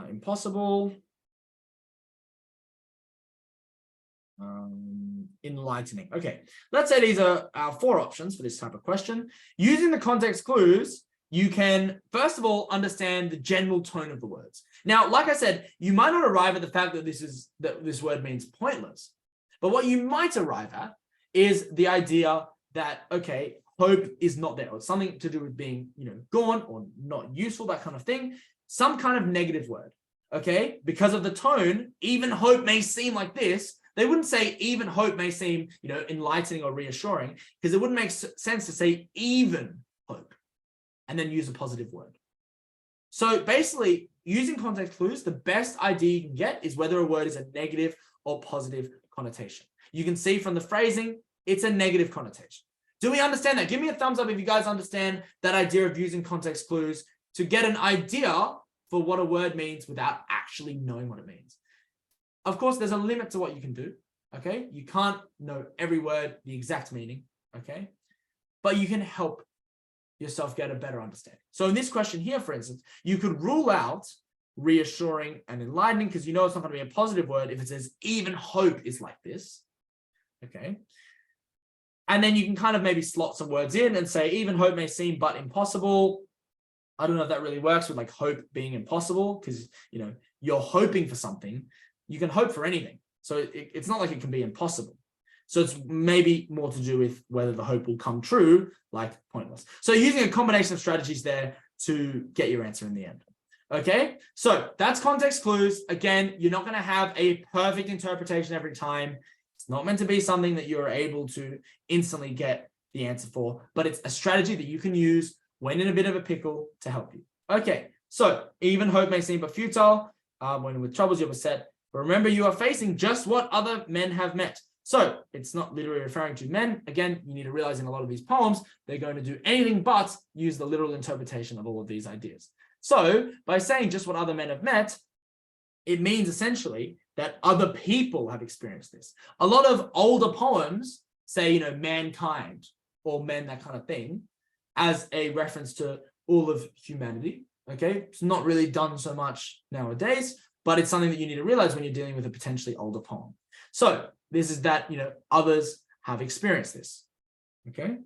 impossible, enlightening. Okay, let's say these are our 4 options for this type of question. Using the context clues, you can, first of all, understand the general tone of the words. Now, like I said, you might not arrive at the fact that this word means pointless, but what you might arrive at is the idea that, okay, hope is not there, or something to do with being, gone or not useful, that kind of thing, some kind of negative word, okay? Because of the tone, even hope may seem like this. They wouldn't say even hope may seem, enlightening or reassuring, because it wouldn't make sense to say even hope and then use a positive word. So basically, using context clues, the best idea you can get is whether a word is a negative or positive connotation. You can see from the phrasing, it's a negative connotation. Do we understand that? Give me a thumbs up if you guys understand that idea of using context clues to get an idea for what a word means without actually knowing what it means. Of course, there's a limit to what you can do, okay? You can't know every word, the exact meaning, okay? But you can help yourself get a better understanding. So in this question here, for instance, you could rule out reassuring and enlightening because you know it's not going to be a positive word if it says even hope is like this, okay? And then you can kind of maybe slot some words in and say, even hope may seem but impossible. I don't know if that really works with like hope being impossible, because, you know, you're hoping for something. You can hope for anything. So it's not like it can be impossible. So it's maybe more to do with whether the hope will come true, like pointless. So using a combination of strategies there to get your answer in the end. Okay, so that's context clues. Again, you're not going to have a perfect interpretation every time. It's not meant to be something that you're able to instantly get the answer for, but it's a strategy that you can use when in a bit of a pickle to help you. Okay, so even hope may seem but futile. When with troubles you're beset, but remember you are facing just what other men have met. So it's not literally referring to men. Again, you need to realize in a lot of these poems, they're going to do anything but use the literal interpretation of all of these ideas. So by saying just what other men have met, it means essentially that other people have experienced this. A lot of older poems say, you know, mankind or men, that kind of thing, as a reference to all of humanity. Okay, it's not really done so much nowadays, but it's something that you need to realize when you're dealing with a potentially older poem. So this is that, you know, others have experienced this. Okay,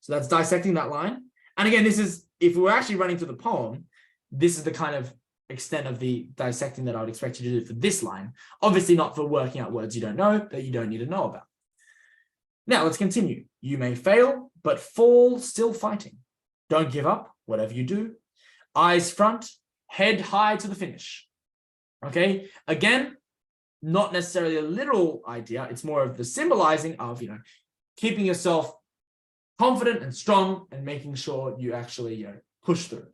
so that's dissecting that line. And again, this is, if we're actually running through the poem, this is the kind of extent of the dissecting that I would expect you to do for this line. Obviously not for working out words you don't know, that you don't need to know about. Now let's continue. You may fail, but fall still fighting. Don't give up, whatever you do. Eyes front, head high to the finish. Okay, again, not necessarily a literal idea. It's more of the symbolizing of, you know, keeping yourself confident and strong and making sure you actually, you know, push through.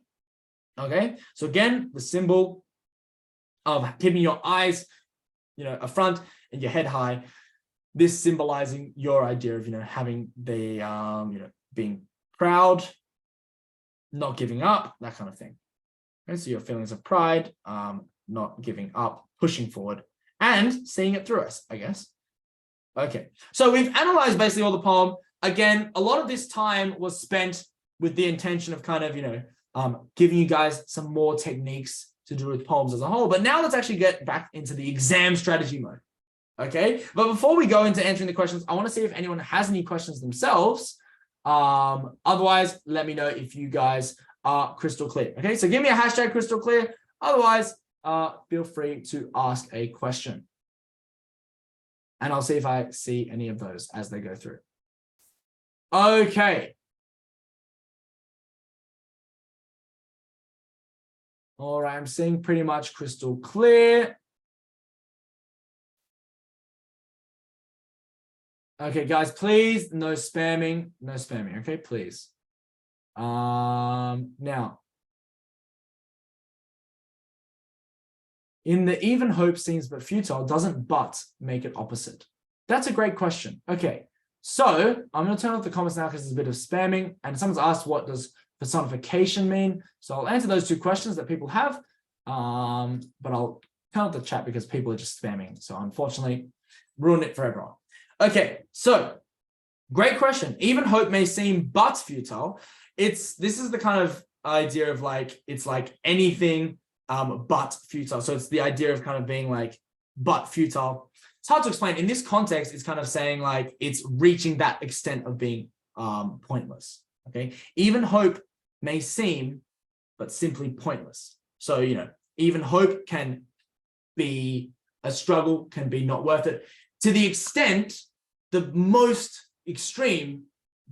Okay, so again, the symbol of keeping your eyes, you know, up front and your head high, this symbolizing your idea of, you know, having the, you know, being proud, not giving up, that kind of thing. Okay, so your feelings of pride, not giving up, pushing forward, and seeing it through us, I guess. Okay, so we've analyzed basically all the poem. Again, a lot of this time was spent with the intention of kind of, you know, giving you guys some more techniques to do with poems as a whole. But now let's actually get back into the exam strategy mode. Okay, but before we go into answering the questions, I want to see if anyone has any questions themselves. Otherwise, let me know if you guys are crystal clear. Okay, so give me a hashtag crystal clear. Otherwise, feel free to ask a question. And I'll see if I see any of those as they go through. Okay. All right, I'm seeing pretty much crystal clear. Okay, guys, please, no spamming, okay, please. Now, in the even hope seems but futile, doesn't but make it opposite? That's a great question. Okay, so I'm going to turn off the comments now because there's a bit of spamming, and someone's asked, what does personification mean? So I'll answer those two questions that people have, but I'll turn off the chat because people are just spamming. So unfortunately, ruin it for everyone. Okay, so great question. Even hope may seem but futile. This is the kind of idea of like, it's like anything but futile. So it's the idea of kind of being like, but futile. It's hard to explain. In this context, it's kind of saying like, it's reaching that extent of being pointless. Okay, even hope may seem, but simply pointless. So, you know, even hope can be a struggle, can be not worth it, to the extent, the most extreme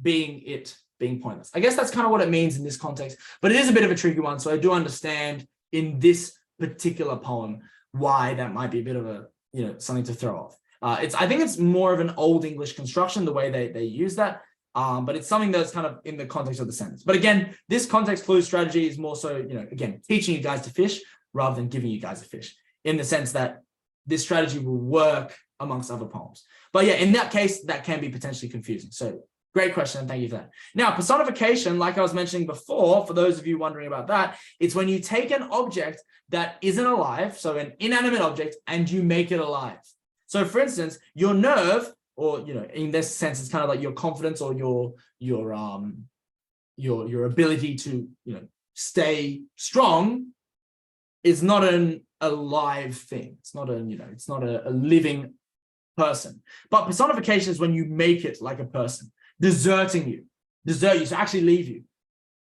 being it being pointless. I guess that's kind of what it means in this context, but it is a bit of a tricky one. So I do understand in this particular poem why that might be a bit of a, you know, something to throw off. I think it's more of an old English construction, the way they use that. But it's something that's kind of in the context of the sentence. But again, this context clue strategy is more so, you know, again, teaching you guys to fish rather than giving you guys a fish, in the sense that this strategy will work amongst other poems. But yeah, in that case, that can be potentially confusing. So great question, and thank you for that. Now, personification, like I was mentioning before, for those of you wondering about that, it's when you take an object that isn't alive, so an inanimate object, and you make it alive. So for instance, your nerve, or, you know, in this sense, it's kind of like your confidence or your ability to, you know, stay strong, is not an alive thing. It's not a, you know, it's not a living person. But personification is when you make it like a person, desert you, so actually leave you.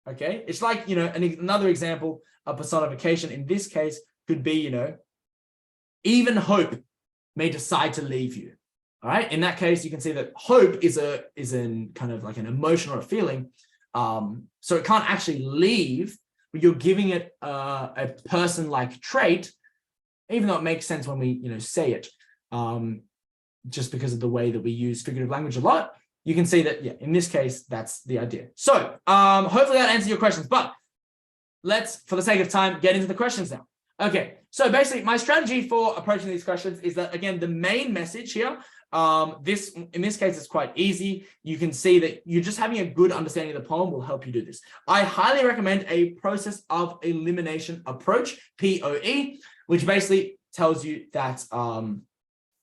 Okay, it's like, another example of personification in this case could be, even hope may decide to leave you. All right, in that case, you can see that hope is in kind of like an emotion or a feeling. So it can't actually leave, but you're giving it a person-like trait, even though it makes sense when we say it. Just because of the way that we use figurative language a lot, you can see that, in this case, that's the idea. So hopefully that answers your questions, but let's, for the sake of time, get into the questions now. Okay, so basically my strategy for approaching these questions is that, again, the main message here, in this case, it's quite easy. You can see that you're just having a good understanding of the poem will help you do this. I highly recommend a process of elimination approach, POE, which basically tells you that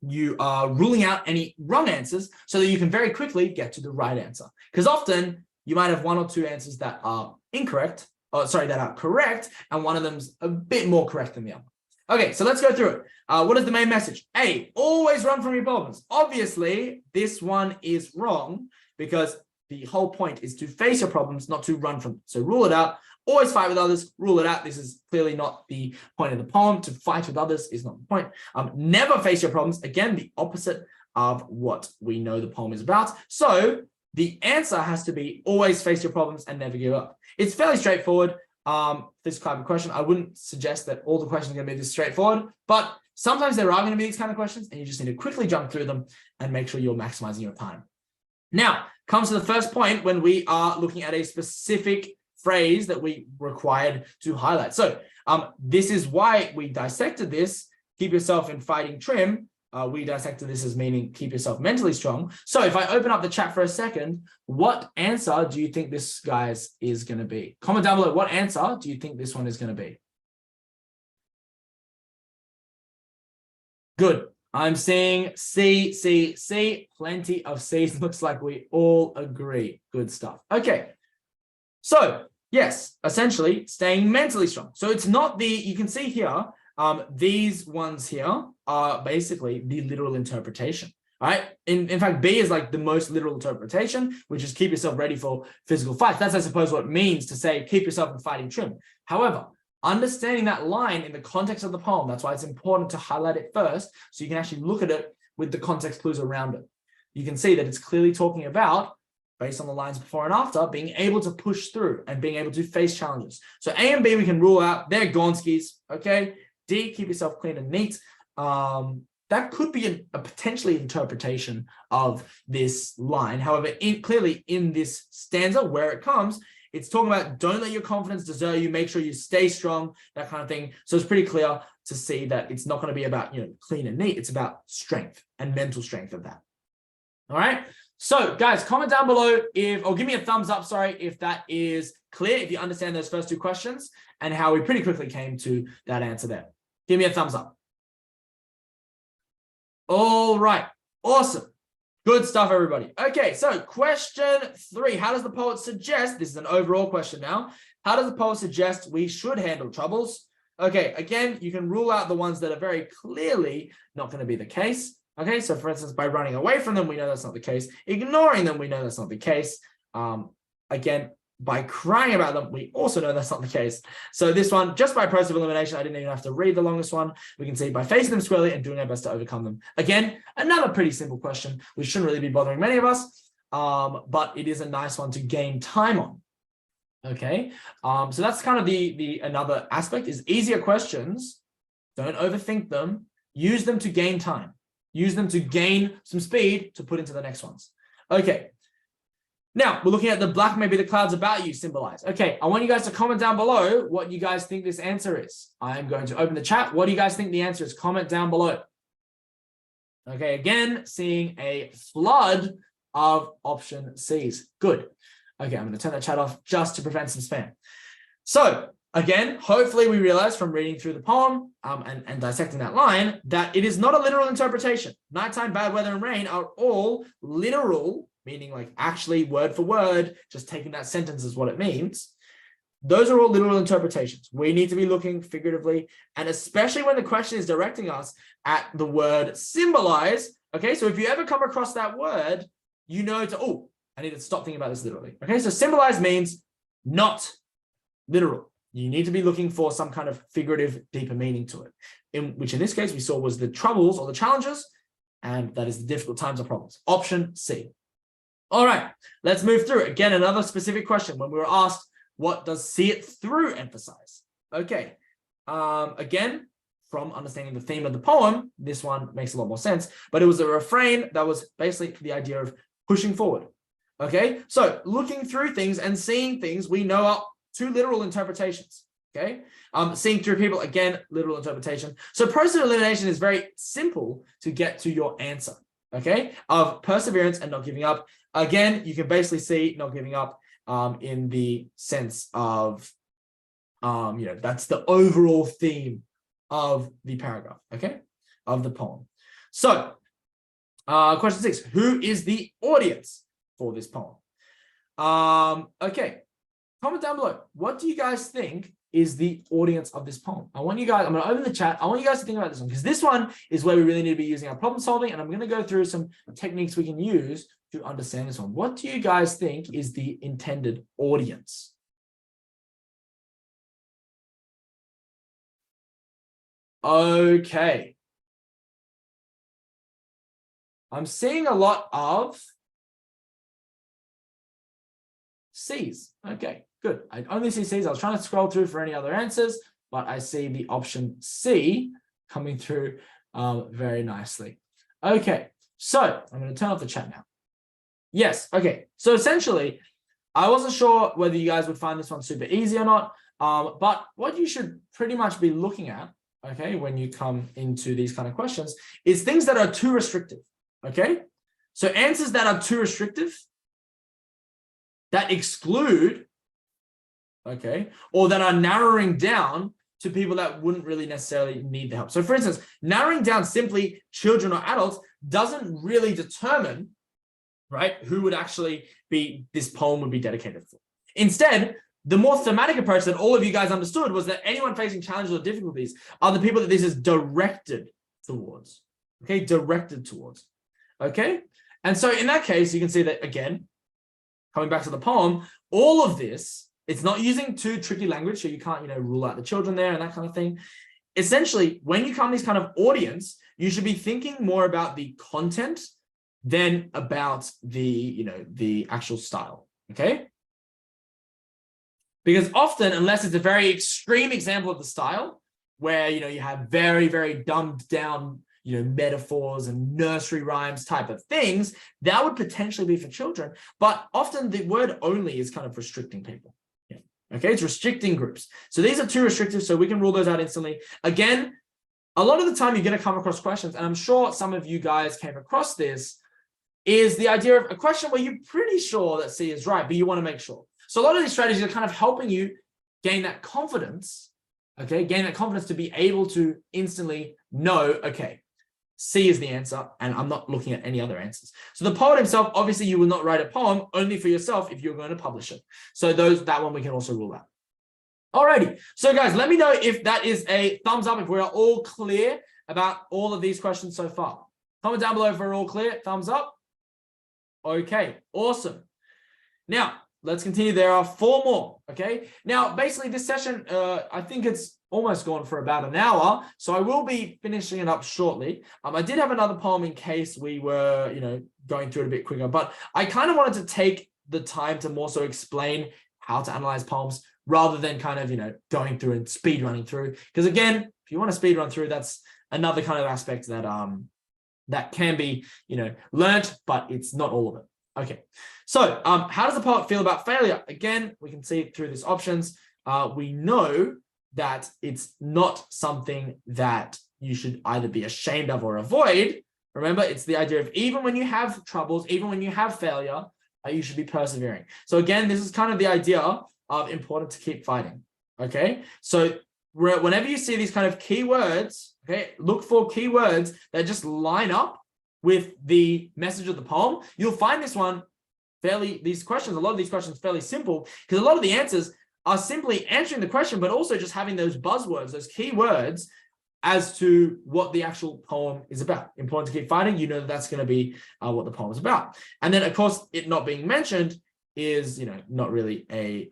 you are ruling out any wrong answers so that you can very quickly get to the right answer. Because often you might have one or two answers that are incorrect, that are correct, and one of them's a bit more correct than the other. Okay, so let's go through it. What is the main message? A, always run from your problems. Obviously, this one is wrong because the whole point is to face your problems, not to run from them. So rule it out. Always fight with others, rule it out. This is clearly not the point of the poem. To fight with others is not the point. Never face your problems. Again, the opposite of what we know the poem is about. So the answer has to be always face your problems and never give up. It's fairly straightforward. This type of question, I wouldn't suggest that all the questions are going to be this straightforward, but sometimes there are going to be these kind of questions and you just need to quickly jump through them and make sure you're maximizing your time. Now, comes to the first point when we are looking at a specific phrase that we required to highlight. So this is why we dissected this. Keep yourself in fighting trim. We dissected this as meaning keep yourself mentally strong. So if I open up the chat for a second, what answer do you think this guy's is going to be? Comment down below. What answer do you think this one is going to be? Good. I'm seeing C, C, C. Plenty of C's. Looks like we all agree. Good stuff. Okay. So yes, essentially staying mentally strong. So it's not you can see here, these ones here are basically the literal interpretation, right? In fact, B is like the most literal interpretation, which is keep yourself ready for physical fights. That's, I suppose, what it means to say keep yourself in fighting trim. However, understanding that line in the context of the poem, that's why it's important to highlight it first, so you can actually look at it with the context clues around it. You can see that it's clearly talking about, based on the lines before and after, being able to push through and being able to face challenges. So A and B we can rule out, they're gonskis, okay? D, keep yourself clean and neat. That could be a potentially interpretation of this line. However, clearly in this stanza where it comes, it's talking about don't let your confidence desert you, make sure you stay strong, that kind of thing. So it's pretty clear to see that it's not going to be about, clean and neat. It's about strength and mental strength of that. All right. So guys, comment down below or give me a thumbs up, if that is clear, if you understand those first two questions and how we pretty quickly came to that answer there. Give me a thumbs up. All right. Awesome. Good stuff, everybody. Okay, so question 3. How does the poet suggest, this is an overall question now, how does the poet suggest we should handle troubles? Okay, again, you can rule out the ones that are very clearly not going to be the case. Okay, so for instance, by running away from them, we know that's not the case. Ignoring them, we know that's not the case. Again, by crying about them, we also know that's not the case. So this one, just by process of elimination, I didn't even have to read the longest one. We can see by facing them squarely and doing our best to overcome them. Again, another pretty simple question, which shouldn't really be bothering many of us, but it is a nice one to gain time on. Okay, so that's kind of another aspect is easier questions. Don't overthink them. Use them to gain time. Use them to gain some speed to put into the next ones. Okay. Now, we're looking at the black may be the clouds about you symbolize. Okay, I want you guys to comment down below what you guys think this answer is. I'm going to open the chat. What do you guys think the answer is? Comment down below. Okay, again, seeing a flood of option C's. Good. Okay, I'm going to turn the chat off just to prevent some spam. So, again, hopefully we realize from reading through the poem and dissecting that line that it is not a literal interpretation. Nighttime, bad weather, and rain are all literal, meaning like actually word for word, just taking that sentence as what it means. Those are all literal interpretations. We need to be looking figuratively, and especially when the question is directing us at the word symbolize, Okay, so if you ever come across that word, you know I need to stop thinking about this literally. Okay, so symbolize means not literal. You need to be looking for some kind of figurative, deeper meaning to it, which in this case we saw was the troubles or the challenges, and that is the difficult times or problems. Option C. All right, let's move through. Again, another specific question when we were asked, what does see it through emphasize? Okay, again, from understanding the theme of the poem, this one makes a lot more sense, but it was a refrain that was basically the idea of pushing forward. Okay, so looking through things and seeing things we know are two literal interpretations. Okay, seeing through people, again, literal interpretation. So process of elimination is very simple to get to your answer. Okay, of perseverance and not giving up. Again, you can basically see not giving up in the sense of, that's the overall theme of the paragraph, okay, of the poem. So, question 6, who is the audience for this poem? Okay, comment down below. What do you guys think is the audience of this poem? I'm going to open the chat. I want you guys to think about this one, because this one is where we really need to be using our problem solving, and I'm going to go through some techniques we can use to understand this one. What do you guys think is the intended audience? Okay. I'm seeing a lot of C's. Okay, good. I only see C's. I was trying to scroll through for any other answers, but I see the option C coming through very nicely. Okay, so I'm going to turn off the chat now. Yes, okay. So essentially, I wasn't sure whether you guys would find this one super easy or not, but what you should pretty much be looking at, okay, when you come into these kind of questions, is things that are too restrictive, okay? So answers that are too restrictive, that exclude, okay, or that are narrowing down to people that wouldn't really necessarily need the help. So for instance, narrowing down simply children or adults doesn't really determine, right, who would actually be, this poem would be dedicated for. Instead, the more thematic approach that all of you guys understood was that anyone facing challenges or difficulties are the people that this is directed towards, okay, directed towards, okay? And so in that case, you can see that, again, coming back to the poem, all of this, it's not using too tricky language, so you can't, rule out the children there and that kind of thing. Essentially, when you come to this kind of audience, you should be thinking more about the content than about the, the actual style, okay? Because often, unless it's a very extreme example of the style, where, you have very, very dumbed down, metaphors and nursery rhymes type of things, that would potentially be for children. But often the word only is kind of restricting people. Yeah. Okay, it's restricting groups. So these are too restrictive, so we can rule those out instantly. Again, a lot of the time you're going to come across questions, and I'm sure some of you guys came across this, is the idea of a question where you're pretty sure that C is right, but you want to make sure. So a lot of these strategies are kind of helping you gain that confidence, okay? Gain that confidence to be able to instantly know, okay, C is the answer, and I'm not looking at any other answers. So the poet himself, obviously you will not write a poem only for yourself if you're going to publish it. So that one we can also rule out. Alrighty, so guys, let me know if that is a thumbs up, if we're all clear about all of these questions so far. Comment down below if we're all clear, thumbs up. Okay, awesome. Now, let's continue. There are 4 more, okay? Now, basically this session, I think it's almost gone for about an hour, so I will be finishing it up shortly. I did have another poem in case we were, going through it a bit quicker, but I kind of wanted to take the time to more so explain how to analyze poems rather than kind of, going through and speed running through. Because again, if you want to speed run through, that's another kind of aspect that that can be, learnt, but it's not all of it. Okay, so how does the poet feel about failure? Again, we can see through these options. We know that it's not something that you should either be ashamed of or avoid. Remember, it's the idea of even when you have troubles, even when you have failure, you should be persevering. So again, this is kind of the idea of important to keep fighting. Okay, so whenever you see these kind of keywords, okay, look for keywords that just line up with the message of the poem. You'll find this one a lot of these questions fairly simple, because a lot of the answers are simply answering the question, but also just having those buzzwords, those keywords as to what the actual poem is about. Important to keep fighting. You know that's going to be what the poem is about. And then, of course, it not being mentioned is, not really a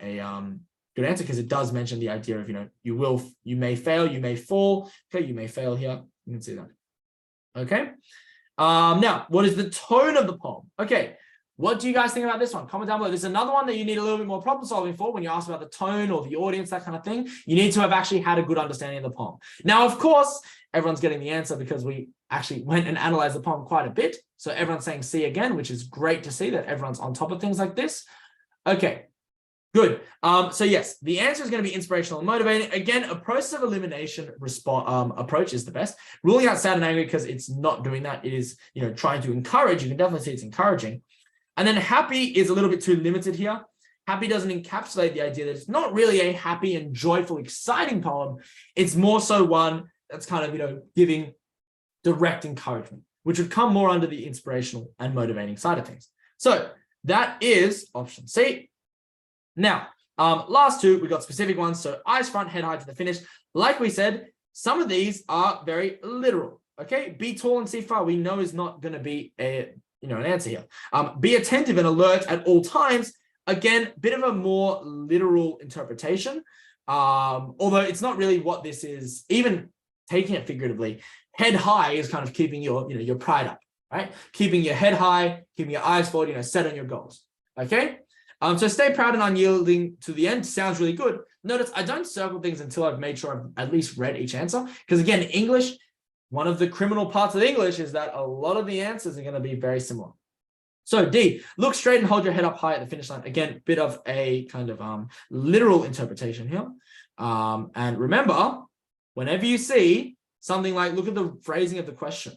good answer, because it does mention the idea of, you may fail, you may fall. Okay, you may fail here. You can see that. Okay. Now, what is the tone of the poem? Okay. What do you guys think about this one? Comment down below. This is another one that you need a little bit more problem solving for when you ask about the tone or the audience, that kind of thing. You need to have actually had a good understanding of the poem. Now, of course, everyone's getting the answer because we actually went and analyzed the poem quite a bit. So everyone's saying C again, which is great to see that everyone's on top of things like this. Okay, good. So yes, the answer is going to be inspirational and motivating. Again, a process of elimination approach is the best. Ruling out sad and angry, because it's not doing that. It is, trying to encourage. You can definitely see it's encouraging. And then happy is a little bit too limited here. Happy doesn't encapsulate the idea that it's not really a happy and joyful, exciting poem. It's more so one that's kind of, giving direct encouragement, which would come more under the inspirational and motivating side of things. So that is option C. Now, last two, we got specific ones. So eyes front, head high to the finish. Like we said, some of these are very literal. Okay, be tall and see far, we know is not going to be an answer here. Be attentive and alert at all times. Again, bit of a more literal interpretation. Although it's not really what this is, even taking it figuratively. Head high is kind of keeping your pride up, right? Keeping your head high, keeping your eyes forward, set on your goals. Okay. So stay proud and unyielding to the end sounds really good. Notice I don't circle things until I've made sure I've at least read each answer. Because again, English, one of the criminal parts of English is that a lot of the answers are going to be very similar. So D, look straight and hold your head up high at the finish line. Again, bit of a kind of literal interpretation here. And remember, whenever you see something like, look at the phrasing of the question.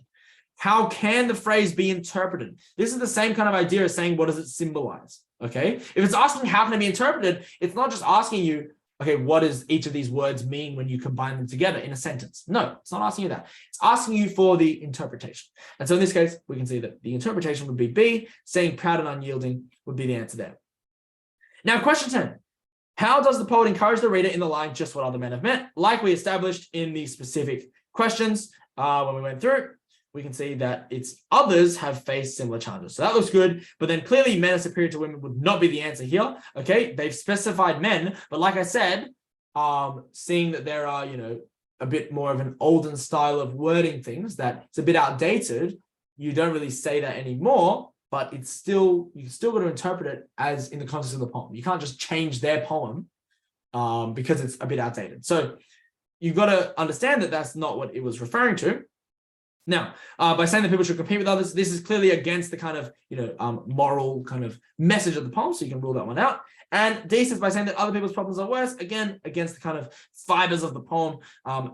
How can the phrase be interpreted? This is the same kind of idea as saying, what does it symbolize? Okay. If it's asking how can it be interpreted, it's not just asking you, okay, what does each of these words mean when you combine them together in a sentence? No, it's not asking you that. It's asking you for the interpretation. And so in this case, we can see that the interpretation would be B, saying proud and unyielding would be the answer there. Now, question 10. How does the poet encourage the reader in the line, just what other men have meant? Like we established in the specific questions when we went through, we can see that it's others have faced similar challenges. So that looks good, but then clearly men are superior to women would not be the answer here. Okay, they've specified men, but like I said, seeing that there are, a bit more of an olden style of wording things that it's a bit outdated, you don't really say that anymore, but it's still, you still got to interpret it as in the context of the poem. You can't just change their poem because it's a bit outdated. So you've got to understand that that's not what it was referring to. Now, by saying that people should compete with others, this is clearly against the kind of, moral kind of message of the poem. So you can rule that one out. And D says by saying that other people's problems are worse, again, against the kind of fibers of the poem.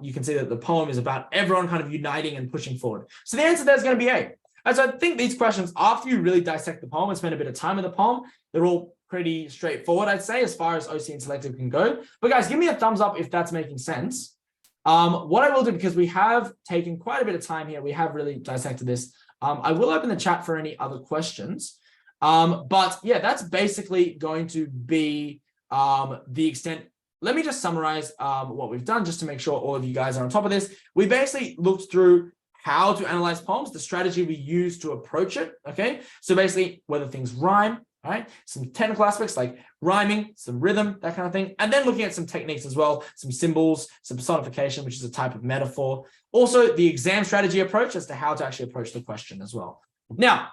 You can see that the poem is about everyone kind of uniting and pushing forward. So the answer there is going to be A. As I think these questions, after you really dissect the poem and spend a bit of time with the poem, they're all pretty straightforward, I'd say, as far as OC and selective can go. But guys, give me a thumbs up if that's making sense. What I will do, because we have taken quite a bit of time here, we have really dissected this. I will open the chat for any other questions. But yeah, that's basically going to be the extent. Let me just summarize what we've done just to make sure all of you guys are on top of this. We basically looked through how to analyze poems, the strategy we use to approach it. Okay, so basically whether things rhyme, right? Some technical aspects like rhyming, some rhythm, that kind of thing. And then looking at some techniques as well, some symbols, some personification, which is a type of metaphor. Also, the exam strategy approach as to how to actually approach the question as well. Now,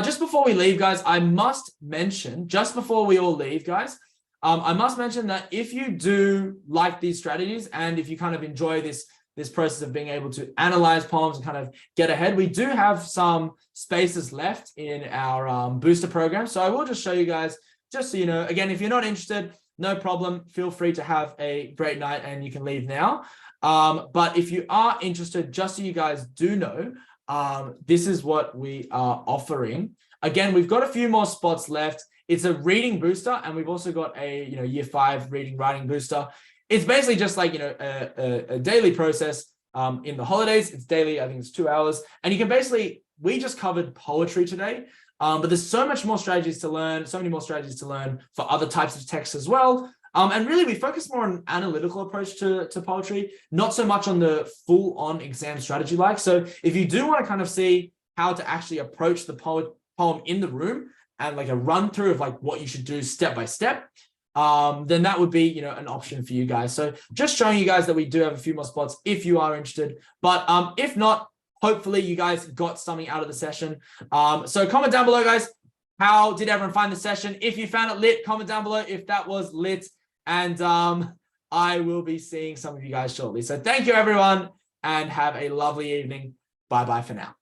just before we leave, guys, I must mention, just before we all leave, guys, I must mention that if you do like these strategies and if you kind of enjoy this process of being able to analyze poems and kind of get ahead, we do have some spaces left in our booster program. So I will just show you guys, just so you know, again, if you're not interested, no problem. Feel free to have a great night and you can leave now. But if you are interested, just so you guys do know, this is what we are offering. Again, we've got a few more spots left. It's a reading booster, and we've also got a year 5 reading writing booster. It's basically just like a daily process. In the holidays, it's daily. I think it's 2 hours, and you can basically. We just covered poetry today, but there's so much more strategies to learn. So many more strategies to learn for other types of texts as well. And really, we focus more on analytical approach to poetry, not so much on the full-on exam strategy like. So if you do want to kind of see how to actually approach the poem in the room and like a run through of like what you should do step by step, then that would be, an option for you guys. So just showing you guys that we do have a few more spots if you are interested. But if not, hopefully you guys got something out of the session. So comment down below, guys. How did everyone find the session? If you found it lit, comment down below if that was lit. And I will be seeing some of you guys shortly. So thank you, everyone, and have a lovely evening. Bye-bye for now.